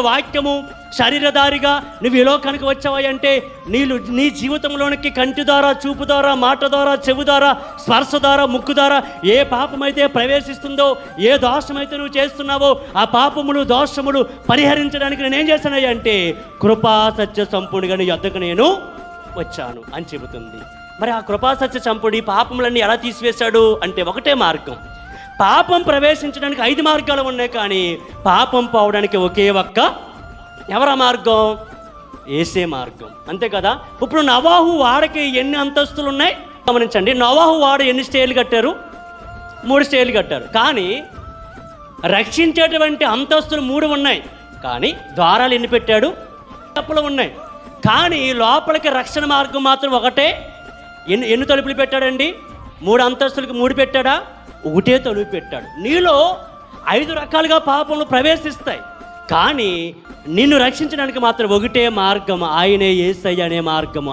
వాక్యము శరీరధారిగా నువ్వు ఈ లోకానికి వచ్చావా అంటే నీ జీవితంలోనికి కంటి ద్వారా, చూపు ద్వారా, మాట ద్వారా, చెవు ద్వారా, స్పర్శ ద్వారా, ముక్కు ద్వారా ఏ పాపమైతే ప్రవేశిస్తుందో, ఏ దోషమైతే నువ్వు చేస్తున్నావో ఆ పాపములు, దోషములు పరిహరించడానికి నేనేం చేశానయ్యా అంటే కృపా సత్య సంపూర్ణిగా నీ యొద్దకు నేను వచ్చాను అని చెబుతుంది. మరి ఆ కృపా సత్య సంపూర్ణి పాపములన్నీ ఎలా తీసివేశాడు అంటే ఒకటే మార్గం. పాపం ప్రవేశించడానికి 5 మార్గాలు ఉన్నాయి, కానీ పాపం పోవడానికి ఒకే ఒక్క ఎవరా మార్గం? ఏసే మార్గం, అంతే కదా. ఇప్పుడు నోవాహు వాడకి ఎన్ని అంతస్తులు ఉన్నాయి గమనించండి. నోవాహు వాడ ఎన్ని స్టేర్లు కట్టారు? 3 స్టేర్లు కట్టారు. కానీ రక్షించేటువంటి అంతస్తులు 3 ఉన్నాయి, కానీ ద్వారాలు ఎన్ని పెట్టాడు? తప్పులు ఉన్నాయి. కానీ లోపలికి రక్షణ మార్గం మాత్రం ఒకటే. ఎన్ని తలుపులు పెట్టాడండి? 3 అంతస్తులకి 3 పెట్టాడా? ఒకటే తలుపు పెట్టాడు. నీలో 5 రకాలుగా పాపములు ప్రవేశిస్తాయి, కానీ నిన్ను రక్షించడానికి మాత్రం ఒకటే మార్గం, ఆయనే యేసయ్య అనే మార్గము.